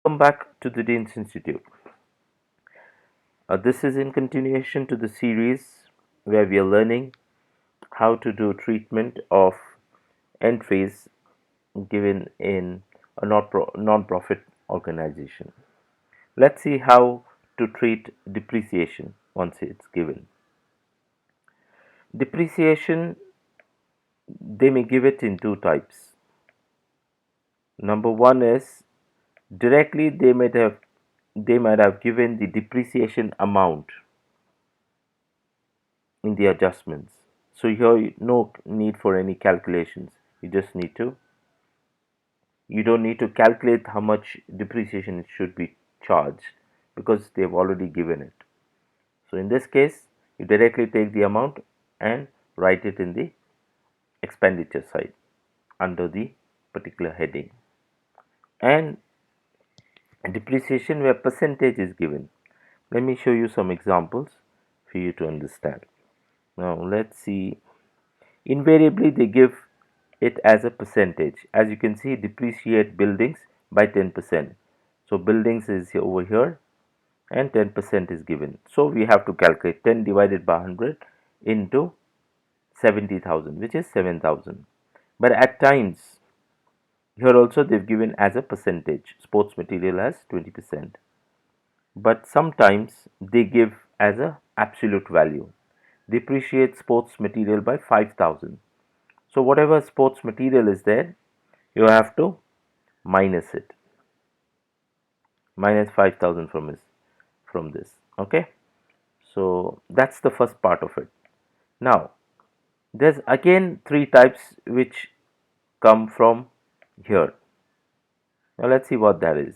Welcome back to the Dean's Institute. This is in continuation to the series where we are learning how to do treatment of entries given in a non-profit organization. Let's see how to treat depreciation once it's given. Depreciation, they may give it in two types. Number one is directly they might have given the depreciation amount in the adjustments. So here no need for any calculations. You don't need to calculate how much depreciation should be charged because they've already given it. So in this case, you directly take the amount and write it in the expenditure side under the particular heading. And depreciation where percentage is given. Let me show you some examples for you to understand. Now let's see. Invariably, they give it as a percentage. As you can see, depreciate buildings by 10%. So buildings is over here and 10% is given. So we have to calculate 10 divided by 100 into 70,000, which is 7,000. But at times, here also they've given as a percentage. Sports material as 20%. But sometimes they give as a absolute value. Depreciate sports material by 5,000. So whatever sports material is there, you have to minus it, minus 5,000 from this. Okay, so that's the first part of it. Now there's again three types which come from here. Now let's see what that is.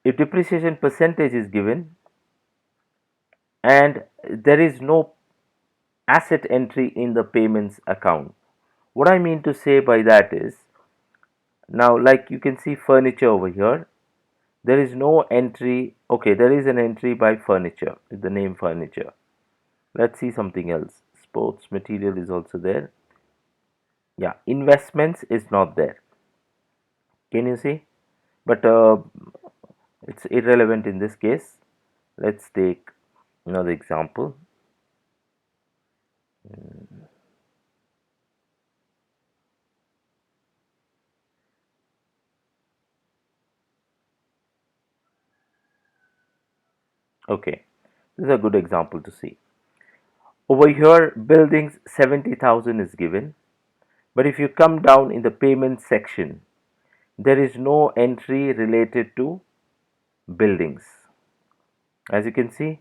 If depreciation percentage is given and there is no asset entry in the payments account, what I mean to say by that is, now like you can see furniture over here, there is no entry. Okay, there is an entry by furniture with the name furniture. Let's see something else. Sports material is also there. Yeah, investments is not there. Can you see? But it's irrelevant in this case. Let's take another example. Okay, this is a good example to see. Over here, buildings 70,000 is given, but if you come down in the payment section, there is no entry related to buildings. As you can see,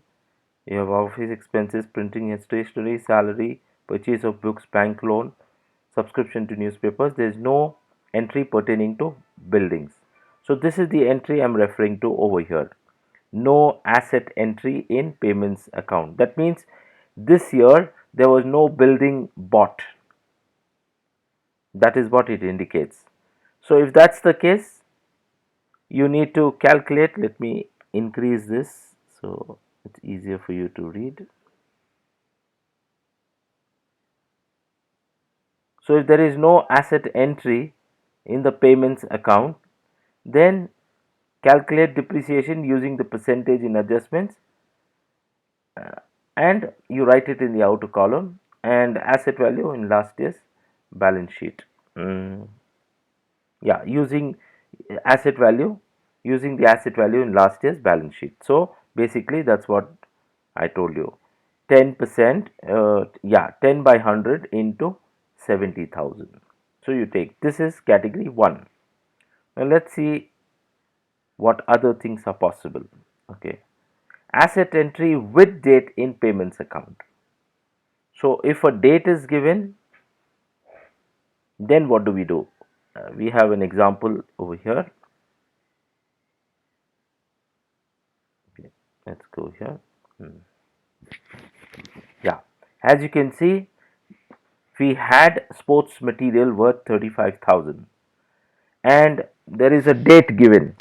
you have office expenses, printing and stationery, salary, purchase of books, bank loan, subscription to newspapers. There is no entry pertaining to buildings. So this is the entry I'm referring to over here. No asset entry in payments account. That means this year there was no building bought. That is what it indicates. So if that's the case, you need to calculate. Let me increase this so it's easier for you to read. So if there is no asset entry in the payments account, then calculate depreciation using the percentage in adjustments, and you write it in the outer column, and asset value in last year's balance sheet. Yeah, asset value using the asset value in last year's balance sheet. So basically that's what I told you. 10%, yeah, 10 by 100 into 70,000. So you take, this is category 1. Now let's see what other things are possible. Okay, asset entry with date in payments account. So if a date is given, then what do we do? We have an example over here. Okay, let's go here. Yeah, as you can see, we had sports material worth 35,000 and there is a date given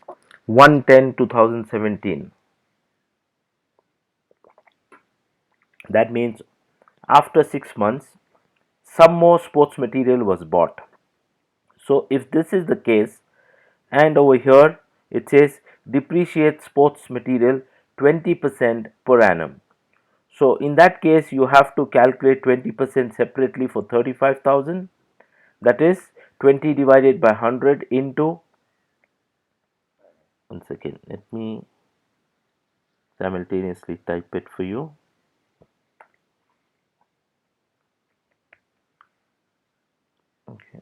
1/10/2017. That means after 6 months some more sports material was bought. So if this is the case, and over here It says depreciate sports material 20% per annum. So in that case, you have to calculate 20% separately for 35,000. That is 20 divided by 100 into, one second, let me simultaneously type it for you. Okay.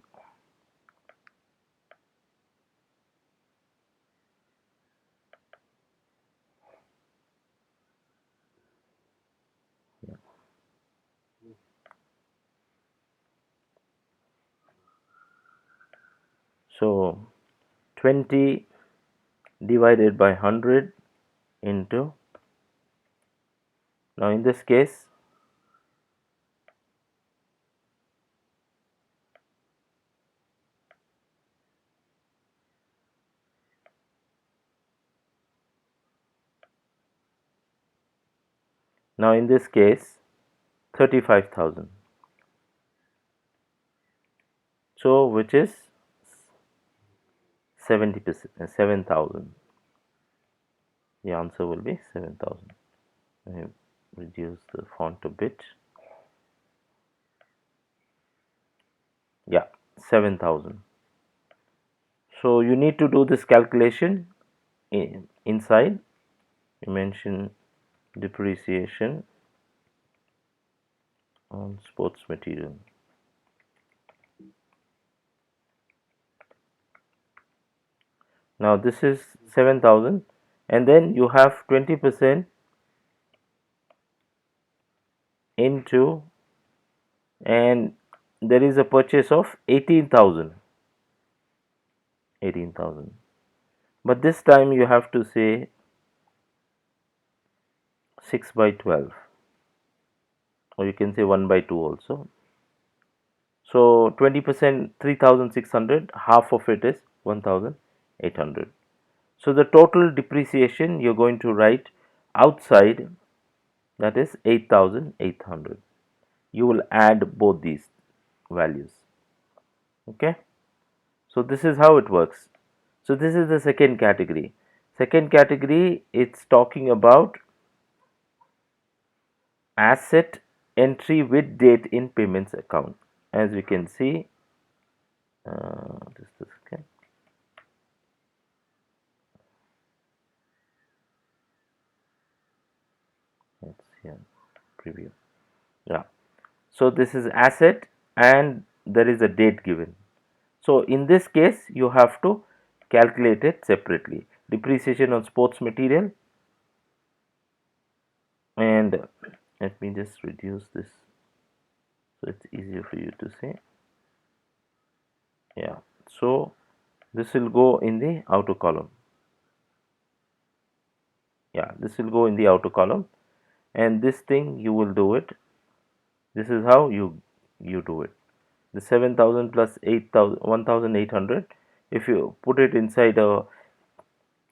So 20 divided by 100 into, now in this case, now in this case 35,000. So which is 70%, 7,000. The answer will be 7,000. I reduce the font a bit. Yeah, 7,000. So you need to do this calculation inside. You mention depreciation on sports material. Now this is 7,000, and then you have 20% into, and there is a purchase of 18,000. But this time you have to say 6 by 12, or you can say 1 by 2 also. So 20%, 3,600, half of it is 1,800. So the total depreciation you're going to write outside, that is 8,800. You will add both these values. Okay, so this is how it works. So this is the second category. Second category, it's talking about asset entry with date in payments account. As we can see, just a second. Let's see, preview. Yeah. So this is asset and there is a date given. So in this case, you have to calculate it separately. Depreciation on sports material, and let me just reduce this so it's easier for you to see. Yeah. So this will go in the outer column. Yeah, this will go in the outer column, and this thing you will do it. This is how you do it. The 7,000 plus 8,000, 1,800. If you put it inside a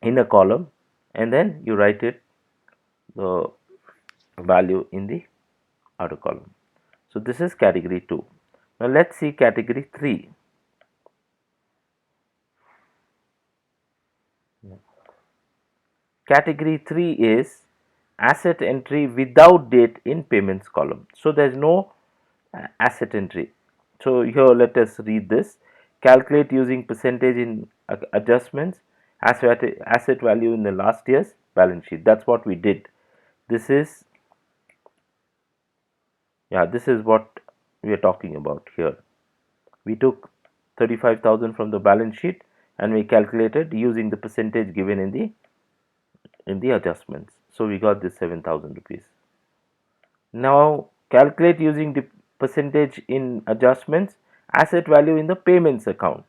in a column, and then you write it the value in the outer column. So this is category 2. Now let's see category 3. Category 3 is asset entry without date in payments column. So there is no asset entry. So here let us read this. Calculate using percentage in adjustments asset value in the last year's balance sheet. That's what we did. This is, yeah, this is what we are talking about here. We took 35,000 from the balance sheet and we calculated using the percentage given in the adjustments. So we got this 7,000 rupees. Now calculate using the percentage in adjustments asset value in the payments account.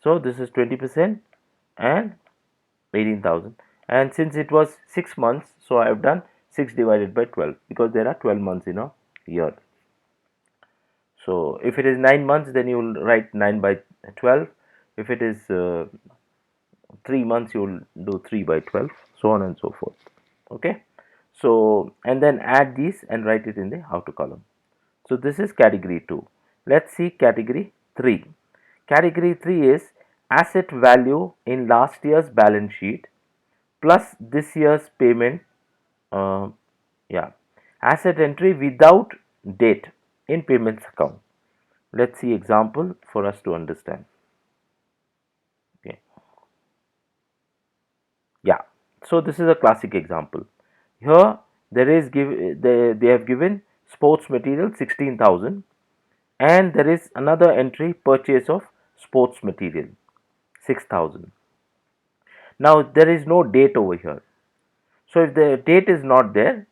So this is 20% and 18,000, and since it was 6 months, so I have done 6 divided by 12 because there are 12 months in a year. So if it is 9 months, then you will write 9 by 12. If it is 3 months, you will do 3 by 12, so on and so forth. Okay, so and then add these and write it in the outer column. So this is category 2. Let's see category 3. Category 3 is asset value in last year's balance sheet plus this year's payment, uh, yeah, asset entry without date in payments account. Let's see example for us to understand. Okay. Yeah. So this is a classic example. Here there is they have given sports material 16,000, and there is another entry purchase of sports material 6,000. Now there is no date over here. So if the date is not there,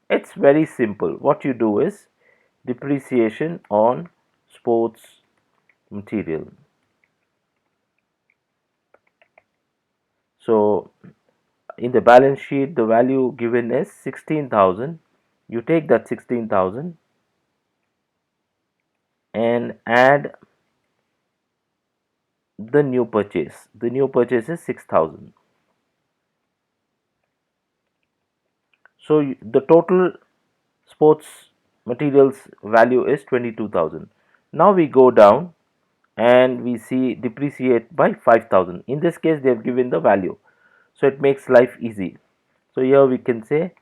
it's very simple. What you do is depreciation on sports material. So in the balance sheet the value given is 16,000. You take that 16,000 and add the new purchase. The new purchase is 6,000. So the total sports materials value is 22,000. Now we go down and we see depreciate by 5,000. In this case they have given the value, so it makes life easy. So here we can say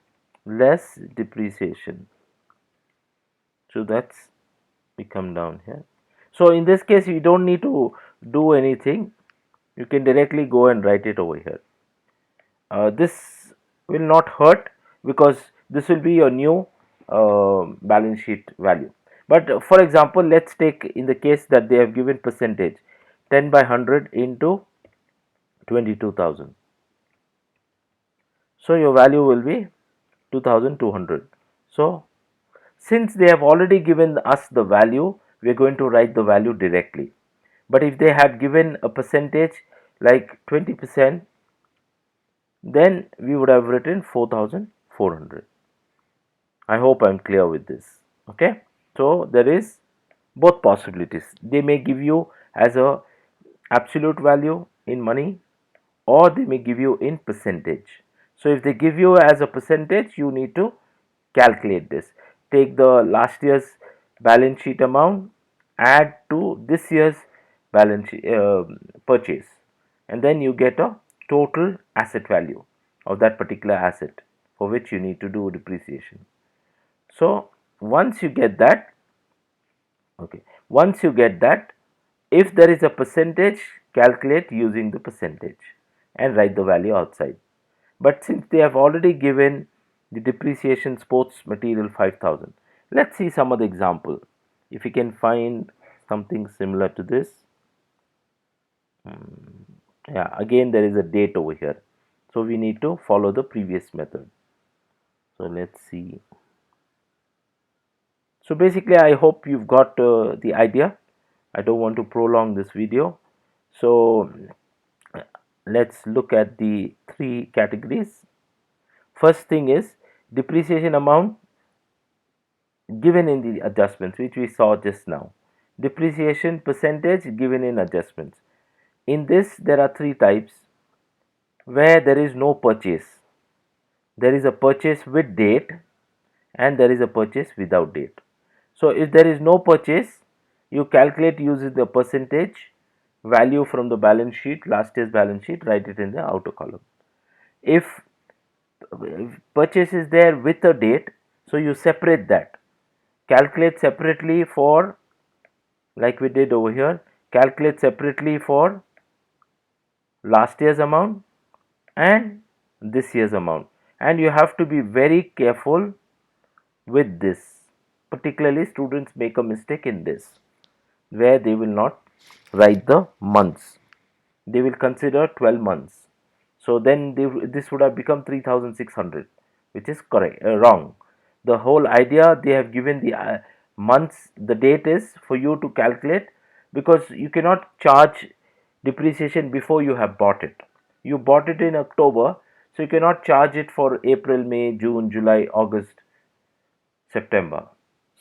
less depreciation. So that's, we come down here. So in this case you don't need to do anything, you can directly go and write it over here. This will not hurt because this will be your new balance sheet value. But for example, let's take in the case that they have given percentage 10 by 100 into 22,000. So your value will be 2,200. So since they have already given us the value, we are going to write the value directly. But if they had given a percentage like 20%, then we would have written 4,400. I hope I am clear with this. Okay. So there is both possibilities. They may give you as a absolute value in money, or they may give you in percentage. So if they give you as a percentage, you need to calculate this. Take the last year's balance sheet amount, add to this year's balance sheet, purchase, and then you get a total asset value of that particular asset for which you need to do depreciation. So once you get that, okay, once you get that, if there is a percentage, calculate using the percentage and write the value outside. But since they have already given the depreciation sports material 5,000, let's see some other example. If you can find something similar to this. Yeah, again there is a date over here, so we need to follow the previous method. So let's see. So basically I hope you've got the idea. I don't want to prolong this video. So let's look at the three categories. First thing is depreciation amount given in the adjustments, which we saw just now. Depreciation percentage given in adjustments. In this there are three types where there is no purchase. There is a purchase with date and there is a purchase without date. So if there is no purchase, you calculate using the percentage value from the balance sheet, last year's balance sheet, write it in the outer column. If purchase is there with a date, so you separate that. Calculate separately for, like we did over here, calculate separately for last year's amount and this year's amount. And you have to be very careful with this. Particularly students make a mistake in this, where they will not write the months. They will consider 12 months. So then this would have become 3,600, which is correct, wrong. The whole idea, they have given the months, the date is for you to calculate, because you cannot charge depreciation before you have bought it. You bought it in October, so you cannot charge it for April, May, June, July, August, September.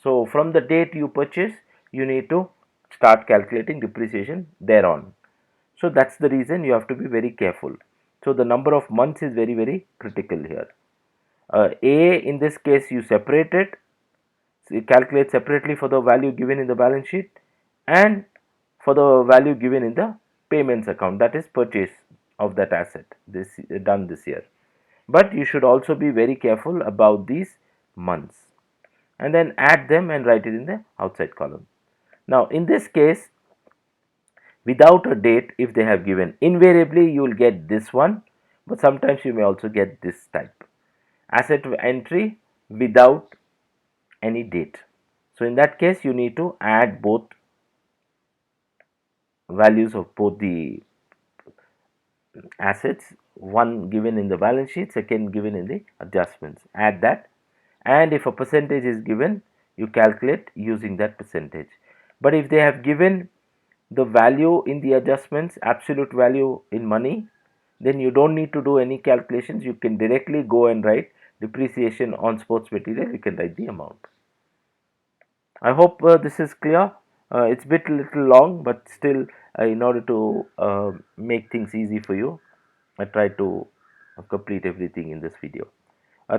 So from the date you purchase, you need to start calculating depreciation thereon. So that's the reason you have to be very careful. So the number of months is very critical here. A, in this case you separate it, so you calculate separately for the value given in the balance sheet and for the value given in the payments account, that is purchase of that asset this done this year. But you should also be very careful about these months, and then add them and write it in the outside column. Now in this case, without a date, if they have given, invariably you will get this one, but sometimes you may also get this type, asset entry without any date. So in that case you need to add both values of both the assets, one given in the balance sheet, second given in the adjustments, add that, and if a percentage is given, you calculate using that percentage. But if they have given the value in the adjustments, absolute value in money, then you don't need to do any calculations. You can directly go and write depreciation on sports material. You can write the amount. I hope this is clear. It's bit little long, but still, in order to make things easy for you, I tried to complete everything in this video.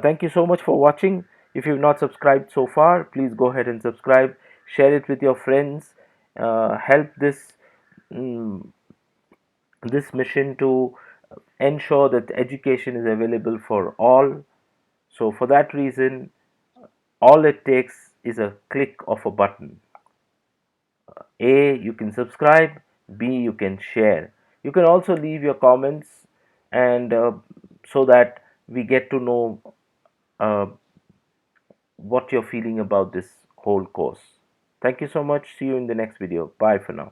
Thank you so much for watching. If you've not subscribed so far, please go ahead and subscribe. Share it with your friends. Help mm, this mission to ensure that education is available for all. So for that reason, all it takes is a click of a button. A, you can subscribe. B, you can share. You can also leave your comments, and so that we get to know uh, what you're feeling about this whole course. Thank you so much. See you in the next video. Bye for now.